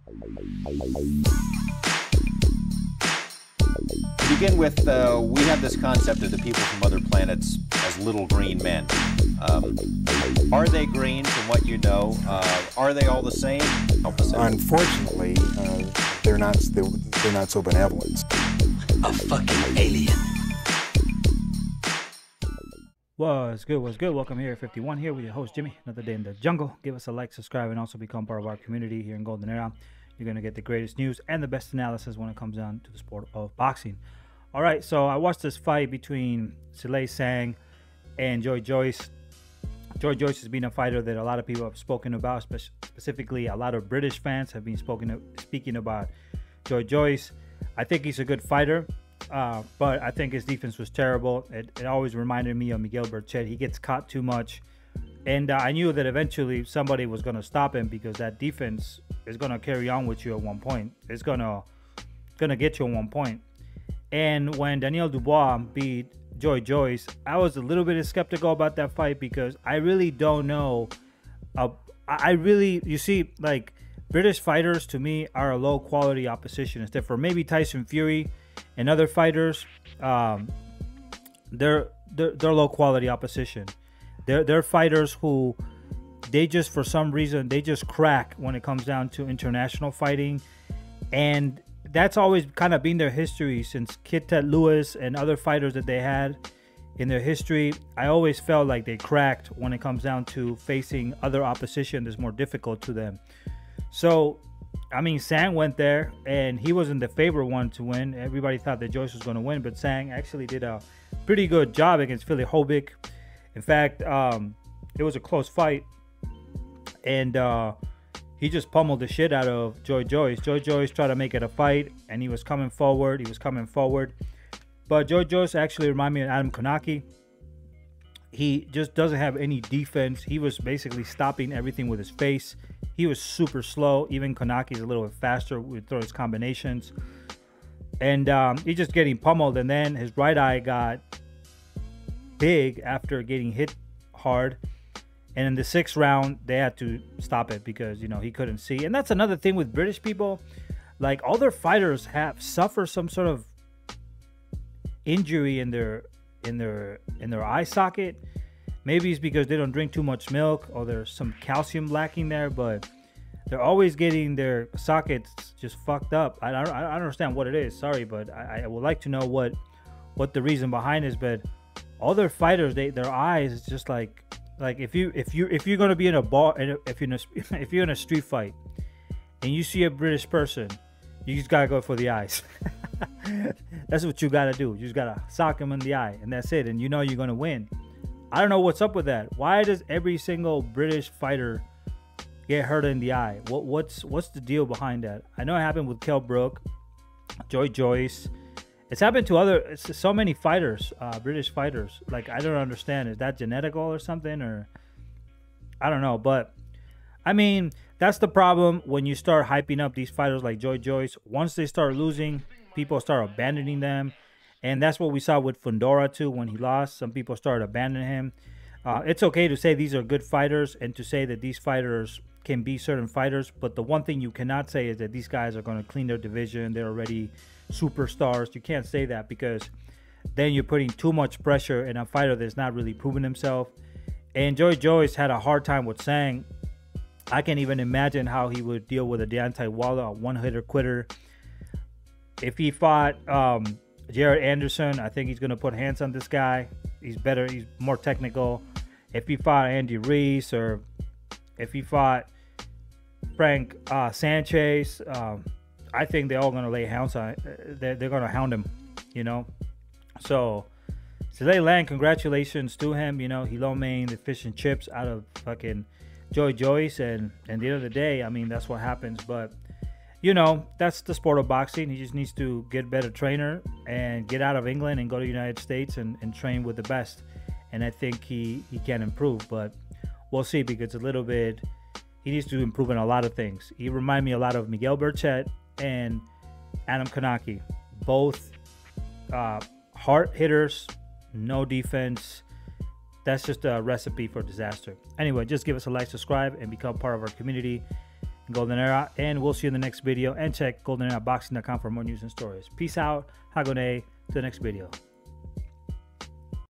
To begin with, we have this concept of the people from other planets as little green men. Are they green from what you know? Are they all the same? Help us out. Unfortunately, they're not so benevolent. A fucking alien. What's good? What's good? Welcome here, 51 here with your host Jimmy. Another day in the jungle. Give us a like, subscribe, and also become part of our community here in Golden Era. You're going to get the greatest news and the best analysis when it comes down to the sport of boxing. All right, so I watched this fight between Zhilei Zhang and Joy Joyce. Joy Joyce has been a fighter that a lot of people have spoken about, specifically a lot of British fans have been speaking about Joy Joyce. I think he's a good fighter, but I think his defense was terrible. It always reminded me of Miguel Berchelt. He gets caught too much. And I knew that eventually somebody was going to stop him because that defense is going to carry on with you at one point. It's going to get you at one point. And when Daniel Dubois beat Joy Joyce, I was a little bit skeptical about that fight because I really don't know. You see, like, British fighters to me are a low quality opposition. Except for maybe Tyson Fury and other fighters, they're low quality opposition. They're fighters who they just, for some reason, they just crack when it comes down to international fighting. And that's always kind of been their history since Kit Ted Lewis and other fighters that they had in their history. I always felt like they cracked when it comes down to facing other opposition that's more difficult to them. So, I mean, Zhang went there and he wasn't the favorite one to win. Everybody thought that Joyce was going to win, but Zhang actually did a pretty good job against Philly Hobick. In fact, it was a close fight, and he just pummeled the shit out of Joy Joyce. Joy Joyce tried to make it a fight, and he was coming forward. But Joy Joyce actually reminded me of Adam Konaki. He just doesn't have any defense. He was basically stopping everything with his face. He was super slow. Even Konaki's a little bit faster with his combinations. And he's just getting pummeled, and then his right eye got big after getting hit hard, and in the 6th round they had to stop it because, you know, he couldn't see. And that's another thing with British people, like, all their fighters have suffered some sort of injury in their eye socket. Maybe it's because they don't drink too much milk or there's some calcium lacking there, but they're always getting their sockets just fucked up. I don't understand what it is, sorry, but I would like to know what the reason behind is. But all their fighters, their eyes, it's just like if you're gonna be in a bar, and if you're in a street fight and you see a British person, you just gotta go for the eyes. That's what you gotta do. You just gotta sock him in the eye, and that's it. And you know you're gonna win. I don't know what's up with that. Why does every single British fighter get hurt in the eye? What's the deal behind that? I know it happened with Kell Brook, Joy Joyce. It's happened to so many fighters, British fighters. Like, I don't understand. Is that genetical or something? Or I don't know. But, I mean, that's the problem when you start hyping up these fighters like Joy Joyce. Once they start losing, people start abandoning them. And that's what we saw with Fundora, too, when he lost. Some people started abandoning him. It's okay to say these are good fighters and to say that these fighters can be certain fighters. But the one thing you cannot say is that these guys are going to clean their division. They're already superstars. You can't say that because then you're putting too much pressure in a fighter that's not really proven himself. And Joy Joyce had a hard time with Zhang. I can't even imagine how he would deal with a Deontay Wilder, a one-hitter quitter. If he fought Jared Anderson, I think he's going to put hands on this guy. He's better. He's more technical. If he fought Andy Ruiz, or if he fought Frank Sanchez, I think they're all going to lay hounds on it. They're going to hound him, you know. So, Zhilei Zhang, congratulations to him. You know, he low-mained the fish and chips out of fucking Joy Joyce. And at the end of the day, I mean, that's what happens. But, you know, that's the sport of boxing. He just needs to get a better trainer and get out of England and go to the United States and train with the best. And I think he can improve. But we'll see, because a little bit, he needs to improve in a lot of things. He reminds me a lot of Miguel Berchelt and Adam Konaki. Both hard hitters, no defense. That's just a recipe for disaster. Anyway, just give us a like, subscribe, and become part of our community. Golden Era, and we'll see you in the next video. And check goldeneraboxing.com for more news and stories. Peace out. Hagone. To the next video.